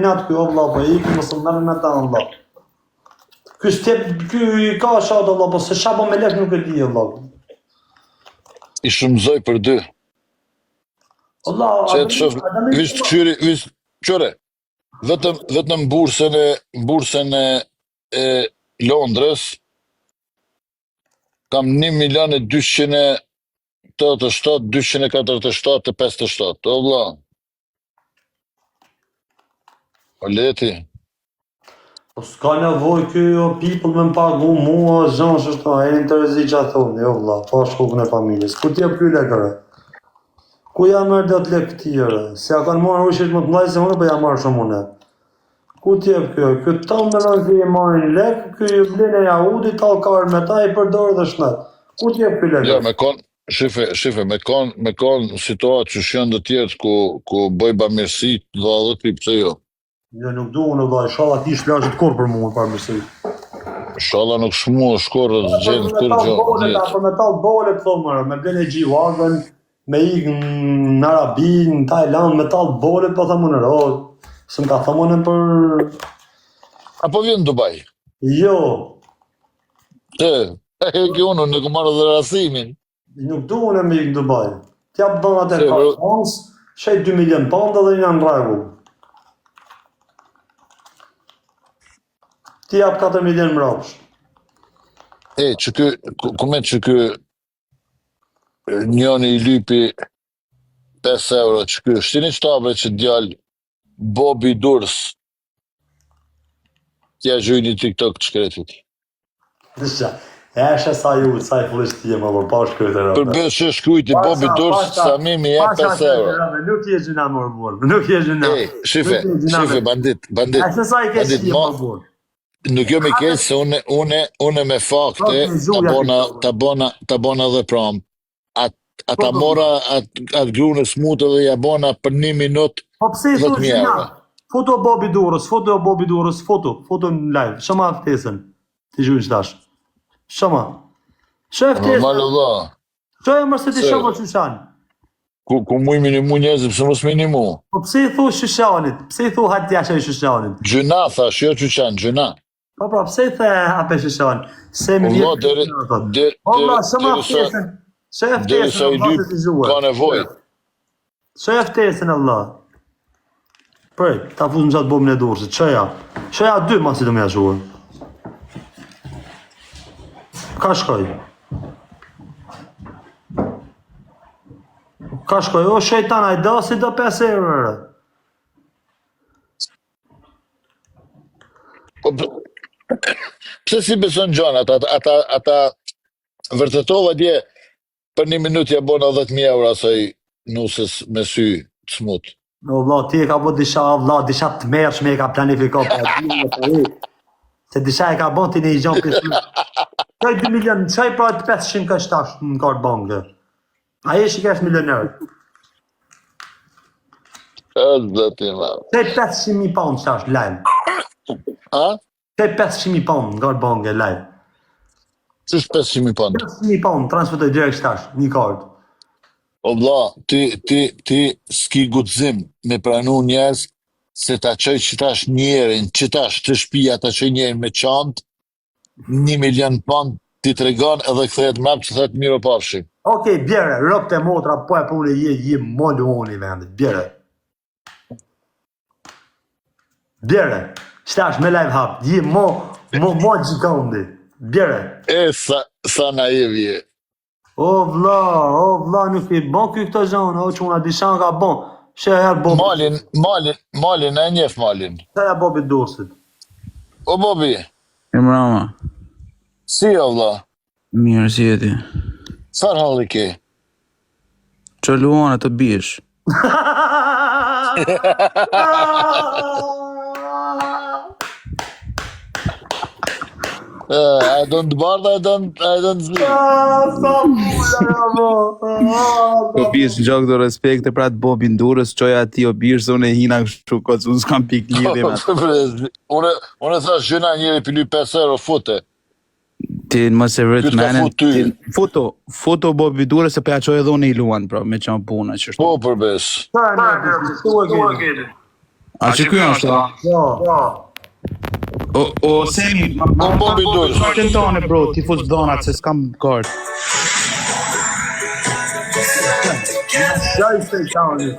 Natë kjo vëlla, po i këmë së mërë me ta vëlla. Ky ka shatë vëlla, po se shabo me lek nuk e di vëlla. I shumëzoj për dy. Vëlla, Që të shof, visht këshyri, qëre, vetëm bursën e Londrës, kam 1.287.247.507. O vëlla. O leti. Po s'ka nevoj kjo people me më pagu mua, zhanë shështë, e në të rezi që a thonë, jo vëlla, pa shkukën e familjes. Ku t'jep kjo lekëre? Ku ja mërë dhe të lekë tjere? Se a kanë marrë ushit më të mlaj se më për ja marrë shumë une. Ku t'jep kjo? Kjo talë me rënë kjo i marrin lekë, kjo i vlinë e jahudi, talë karë me ta, i përdorë dhe shnetë. Ku t'jep kjo lekëre? Ja, me shife, me kon situatë që shënë dhe tjetë ku bëj bamirësi dhe dhe t'i pëse jo. Jo, nuk du unë vëlla, shala ti shplashit kur për mua për mirësi. Shala nuk shmu shkorë të gjenë të kërë gjonë. Apo me talë bolet, thomërë, me bene G-Wagon, me ikë në Arabi, në Tajland, me talë bolet, po thëmë nërë, së më ka thëmë për... Apo vjen në Dubai? Jo. Kjo unë në këmarë dhe rasimin. Nuk du unë me ikë në Dubai. Tja për bënat e kartons, shej 2 milion pound dhe një në regu. Ti jap 4 milion mrapsh. Kumet që kë njëni i lypi 5 euro, që kë shtini qtabre që djallë Bobby Durs tja gjuj një TikTok të shkretit. Dëshqa, eshe sa ju, sa i fullisht tje më për pash këtë e rëve. Për bës që shkujti Bobby Durs, Samimi e 5 euro. Nuk je gjuna më rëborë, nuk je gjuna. Shife, bandit. Eshe sa i kesh tje më rëborë. Nuk jo me keq se une me fakte ta bona dhe prom. Ata mora atë grunë e smutë dhe ja bona për 1 minut 10.000 euro. Foto Bobby Durrës, foto në live. Shama ftesën. Ti gjujnë qëtash. Shama. Shë ftesën. Normal dhe. Shë e mërse ti shama qyshan. Ku mu i minimu njëzë, pëse mos minimu. Po pse i thu qyshanit? Pse i thu hatja që i qyshanit? Gjyna, thash, jo qyshan, gjyna. Po pra, pse i the hape qyshan? Se me vjetë. Olla, shama ftesën. Shë e ftesën, Allah të t'i zhuar. Ka nevoj. Shë e ftesën, Allah. Prej, ta fuzë në gjatë bomin e dorësit, qëja 2 masi të me jashuar. Ka shkoj? O shejtan, a i da si do 5 euro. Pse si beson gjonat, ata vërtetova dje për 1 minut ja bona 10.000 euro asaj nusës me sy të smut. No, vla, ti e ka bo disha të mërshme e ka planifikot për se disha e ka bo ti në i gjonë për qaj 2 milion, qaj pra 500 kështash në kartë bankë. A e shikesh milioner. Qaj 500.000 pound qëtash, live. A? Qaj 500.000 pound në kartë bankë, live. Qësh 500.000 pound? 500.000 pound, transfertoj direkt qëtash, një kartë. O vla, ti s'ki gudzim me pranu njerës se ta qoj qëtash njerin, qëtash të shpia ta qoj njerin me qantë, 1 milion pound ti të regon edhe këthejet mrap që thët miro pafshi. Okej, bjere, rëp të motra, po e punë je mollu unë i vendit, bjere. Bjere, qëtash me live hap, je mo gjikondi, bjere. Sa naiv je. O vla, nuk i bon këto zonë, o që una dishan ka bon. Shë e herë Bobi. Malin, e njef Malin. Shëja Bobi Durrësit. O Bobi. E mrama. Si o vla? Mirë, si e ti. Sar halli ke? Që luana të bish. I don't barda, I don't sleep. Po bish, në gjokë do respekte pra të Bobin Durrës, qoja ti o bish, se unë e hina kështu këtë, unë s'kam pik lidhje me. Unë thash gjëna njëri pilu 5 euro fute. Ti në mos e vërët menen, foto Bobin Durrës se përja qoj edhe unë i luan, pra, me qanë puna që shtu. Po përbes. A që ky është, a? Jo. O, Semi, ma Bobi Durrës. Qartën tonë, bro, tifuz donat, se s'kam kart. Qaj se tani.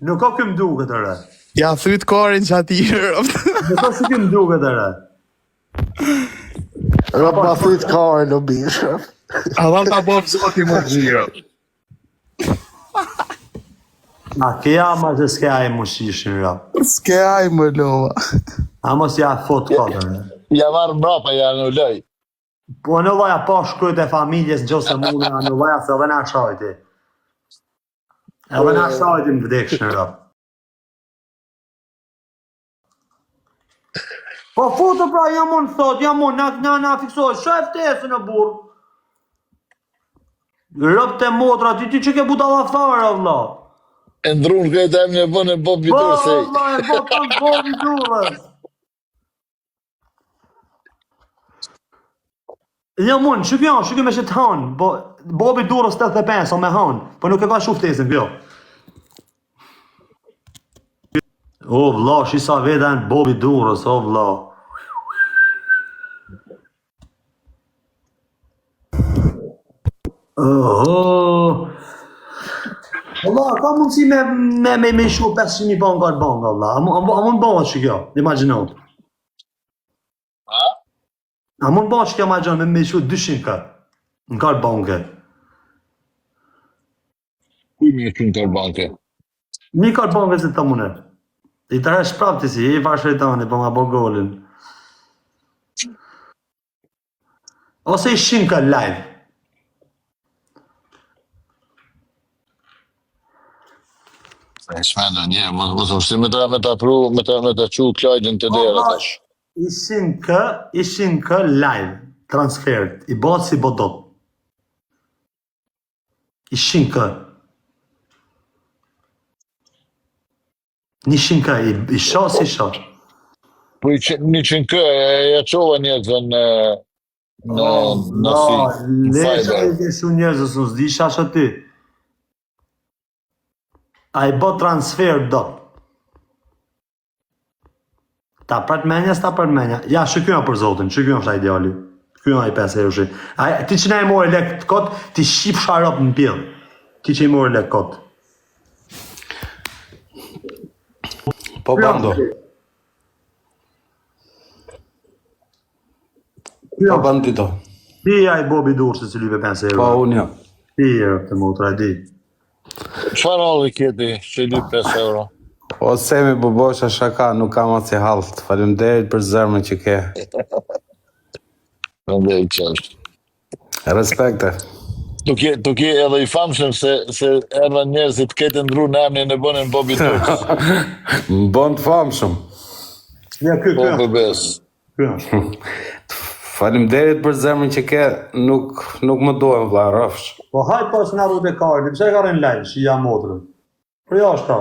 Nuk ka këm duket ere. Ja thyt karin që atyre. Nuk ka si këm duket ere. Rap ma thit karën o bishë. A dhalë ta bob zoti më gjiro. A keja ma që s'ke aj më shishin rap. S'ke aj më lova. A mos ja thot kodër. Ja marrë mrapa, ja në lej. Po në loja po shkryt e familjes në gjose mune, në loja se edhe na shajti. Edhe na shajti më vdekshin rap. Po foto pra jam unë thot, jam unë, na fiksoj, shef tesën e burë. Rëp të motra, ti që ke budala fara, vla. E ndrunë këtë e më në bënë e Bobi Durrës. Vla, e botan Bobi Durrës. Jam unë, shukjo me shetë hanë, Bobi Durrës 85, o me hanë, po nuk e ka shuftesën, kjo. O vla, shisa veten Bobi Durrës, o vla. Allah, ka mundësi me shu 500.000 banka të banka, Allah. A mund bëha që kjo, imaginot. A mund bëha që kjo imaginot me shu 200 në kartë banke. Kuj me kënë të banke? Një kartë banke se të mune. I të resh prapti si, i farë shretani, po nga bo golin. Ose i shinka live. E shmendo një, mos është me ta pru, me ta qu klajgjën të dera tash. Ishin kë live, transfert, i bot si bodot. Ishin kë. Nishin kë, i sho si sho. Po i 100 kë, ja qova njerëzën në si, Lesha e shu njerëzës, në zdisha shë ty. A i bot transfer do. Ta prat menja, s'ta prat menja. Ja, shëkyna për zotin, shëkyna është a ideali. Shëkyna i 5 euro shi. Ti që na i mori lek të kot, ti shqip sharop në pjell. Ti që i mori lek kot. Po bando. Po bandito. Ti ja i Bobi Durrës që lype 5 euro. Po unë jo. Ti e të motra, di. Qfar halli kjeti që i 5 euro? O Semi Bobosha shaka, nuk kam atë si halët. Faleminderit për zemrën që ke. Faleminderit që është. Respekte. Tuk je edhe i famshëm se erdha njerëzit këtë ndru në emnin e bënën Bobi Durrës. Më bon të famshëm. Ja, kjo. Po përbes. Faleminderit për zemrën që ke, nuk më duhen vlla, rrofsh. Po hajt pas nga rrute kardi, pëse ka rënë live, shia motrën. Për jashtë ta.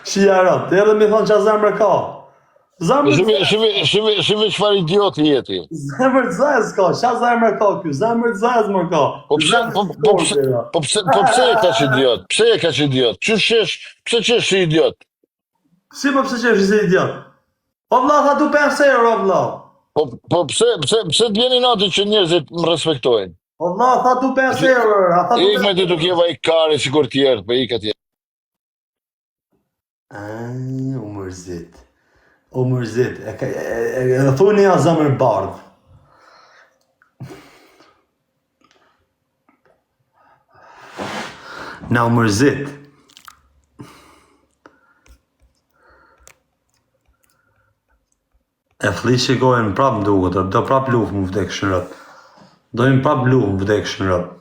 Shia rëtë, edhe mi thonë që a zemrë ka. Shime qëfar idioti jeti. Zemrë të zez ka, qa zemrë ka kjo, zemrë të zez më ka. Po pse e ka që idiot? Pse e ka që idiot? Pse që është idiot? Si po pse që është si idiot? Po vla, tha du 5 euro, vla. Po pse të vjeni nati që njerëzit më respektojnë? Po vla, tha du 5 euro. Ik me ti tuk jeva i kari si kur tjertë, po ik atje. U mërzit. U mërzit. E thuni a zemër bardh. Na u mërzit. E flishi gojën prap më duket, do prap luf më vdek shërët. Dojmë prap luf më vdek shërët.